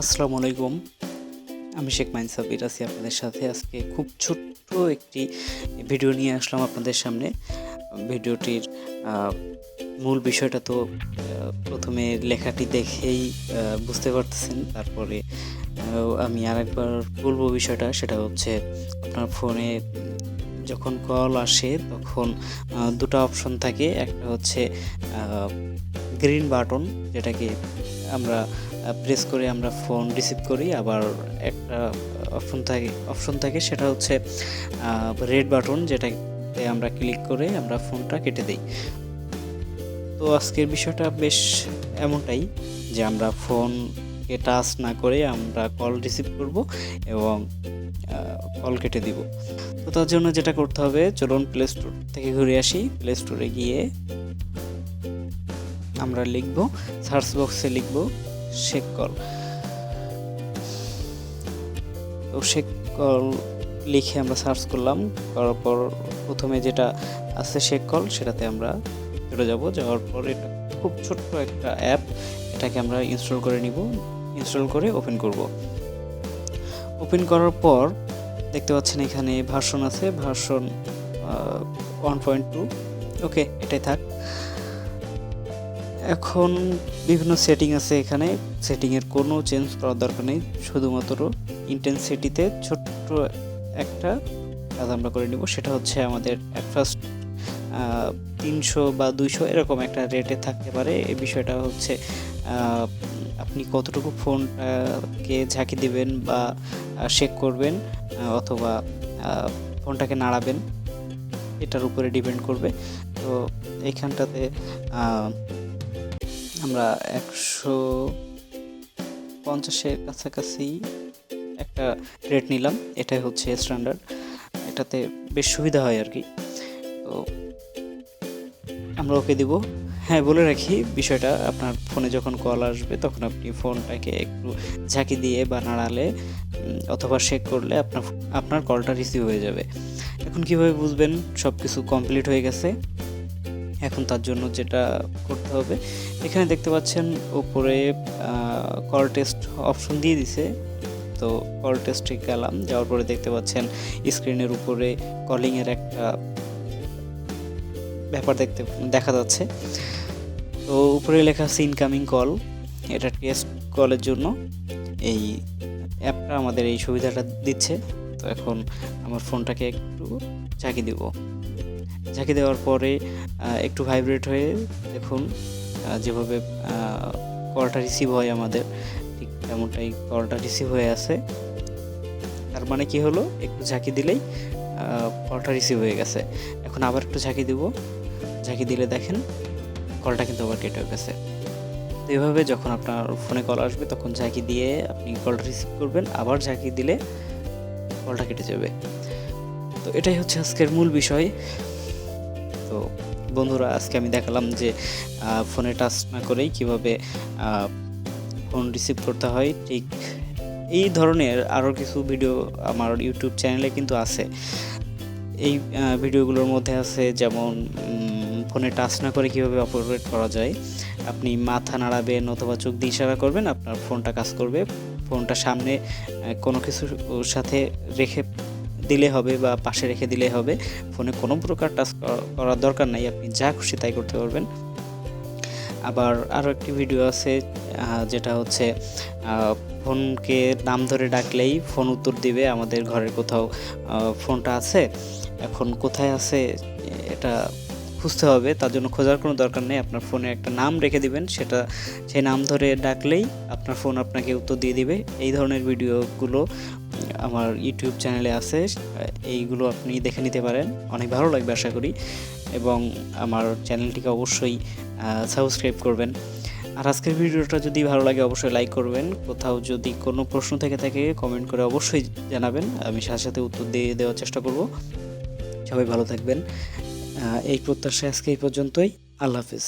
আসসালামু আলাইকুম। আমি শেখ মাইন সাব্বির আছি আপনাদের সাথে। আজকে খুব ছোট্ট একটি ভিডিও নিয়ে আসলাম আপনাদের সামনে। ভিডিওটির আ মূল বিষয়টা তো প্রথমে লেখাটি দেখেই বুঝতে পারতেছেন। তারপরে আমি আরেকবার বলব বিষয়টা, সেটা হচ্ছে আপনার ফোনে যখন কল আসে তখন ২ টা অপশন থাকে। একটা হচ্ছে আ গ্রিন বাটন, যেটাকে আমরা প্রেস করে আমরা ফোন রিসিভ করি। আবার একটা অপশন থাকে সেটা হচ্ছে রেড বাটন, যেটাতে আমরা ক্লিক করে আমরা ফোনটা কেটে দেই। তো আজকের বিষয়টা বেশ এমনটাই যে আমরা ফোনকে টাচ না করে আমরা কল রিসিভ করব এবং কল কেটে দিব। তো তার জন্য যেটা করতে হবে, চলুন প্লে স্টোর থেকে ঘুরে আসি। প্লে স্টোরে গিয়ে আমরা লিখব, সার্চ বক্সে লিখব শেক কল। তো শেক কল লিখে আমরা সার্চ করলাম, করার পর প্রথমে যেটা আছে শেক কল, সেটাতে আমরা চলে যাব। যাওয়ার পর এটা খুব ছোট্ট একটা অ্যাপ, এটাকে আমরা ইনস্টল করে নিব। ইনস্টল করে ওপেন করব। ওপেন করার পর দেখতে পাচ্ছেন এখানে ভার্সন আছে, ভার্সন 1.2। ওকে, এটাই থাক। এখন বিভিন্ন সেটিং আছে এখানে, সেটিংয়ের কোনো চেঞ্জ করার দরকার নেই। শুধুমাত্র ইন্টেন্সিটিতে ছোট্ট একটা কাজ আমরা করে নিব। সেটা হচ্ছে আমাদের অ্যাট ফার্স্ট 300 বা 200 এরকম একটা রেটে থাকতে পারে। এই বিষয়টা হচ্ছে আপনি কতটুকু ফোনটাকে ঝাঁকি দিবেন বা শেক করবেন অথবা ফোনটাকে নাড়াবেন, এটার উপরে ডিপেন্ড করবে। তো এইখানটাতে আমরা 150-এর কাছাকাছি একটা রেট নিলাম। এটাই হচ্ছে স্ট্যান্ডার্ড, এটাতে বেশ সুবিধা হয় আর কি। তো আমরা ওকে দিব। হ্যাঁ, বলে রাখি বিষয়টা, আপনার ফোনে যখন কল আসবে তখন আপনি ফোনটাকে একটু ঝাঁকি দিয়ে বা নাড়ালে অথবা শেক করলে আপনার কলটা রিসিভ হয়ে যাবে। এখন কিভাবে বুঝবেন সব কিছু কমপ্লিট হয়ে গেছে? এখন তার জন্য যেটা করতে হবে, এখানে দেখতে পাচ্ছেন উপরে কল টেস্ট অপশন দিয়ে দিছে। তো কল টেস্টে গেলাম, যাওয়ার পরে দেখতে পাচ্ছেন স্ক্রিনের উপরে কলিংয়ের একটা ব্যাপার দেখা যাচ্ছে। তো উপরে লেখা আছে ইনকামিং কল। এটা টেস্ট কলের জন্য এই অ্যাপটা আমাদের এই সুবিধাটা দিচ্ছে। তো এখন আমার ফোনটাকে একটু ঝাঁকি দিব। ঝাঁকি দেওয়ার পরে একটু ভাইব্রেট হয়ে দেখুন যেভাবে কলটা রিসিভ হয় আমাদের, ঠিক তেমনটাই কলটা রিসিভ হয়ে আছে। তার মানে কি হলো, একটু ঝাঁকি দিলেই কলটা রিসিভ হয়ে গেছে। এখন আবার একটু ঝাঁকি দিব, ঝাঁকি দিলে দেখেন কলটা কিন্তু আবার কেটে গেছে। তো এভাবে যখন আপনার ফোনে কল আসবে তখন ঝাঁকি দিয়ে আপনি কলটা রিসিভ করবেন, আবার ঝাঁকি দিলে কলটা কেটে যাবে। তো এটাই হচ্ছে আজকের মূল বিষয়। তো বন্ধুরা, আজকে আমি দেখালাম যে ফোনে টাচ না করেই কীভাবে ফোন রিসিভ করতে হয়। ঠিক এই ধরনের আরও কিছু ভিডিও আমার ইউটিউব চ্যানেলে কিন্তু আছে। এই ভিডিওগুলোর মধ্যে আছে যেমন ফোনে টাচ না করে কীভাবে অপারেট করা যায়। আপনি মাথা নাড়াবেন অথবা চোখ দিয়ে ইশারা করবেন, আপনার ফোনটা কাজ করবে। ফোনটা সামনে কোনো কিছুর সাথে রেখে দিলে হবে বা পাশে রেখে দিলে হবে। ফোনে কোনো প্রকার টাচ করার দরকার নাই, আপনি যা খুশি তাই করতে পারবেন। আবার আরও একটি ভিডিও আছে যেটা হচ্ছে ফোনকে নাম ধরে ডাকলেই ফোন উত্তর দিবে। আমাদের ঘরের কোথাও ফোনটা আছে, এখন কোথায় আছে এটা খুঁজতে হবে। তার জন্য খোঁজার কোনো দরকার নেই, আপনার ফোনে একটা নাম রেখে দিবেন, সেই নাম ধরে ডাকলেই আপনার ফোন আপনাকে উত্তর দিয়ে দিবে। এই ধরনের ভিডিওগুলো আমার ইউটিউব চ্যানেলে আছে, এইগুলো আপনি দেখে নিতে পারেন, অনেক ভালো লাগবে আশা করি। এবং আমার চ্যানেলটিকে অবশ্যই সাবস্ক্রাইব করবেন। আর আজকের ভিডিওটা যদি ভালো লাগে অবশ্যই লাইক করবেন। কোথাও যদি কোনো প্রশ্ন থেকে থাকে কমেন্ট করে অবশ্যই জানাবেন, আমি সাথে সাথে উত্তর দিয়ে দেওয়ার চেষ্টা করব। সবাই ভালো থাকবেন, এই প্রত্যাশায় আজকে এই পর্যন্তই। আল্লাহ হাফিজ।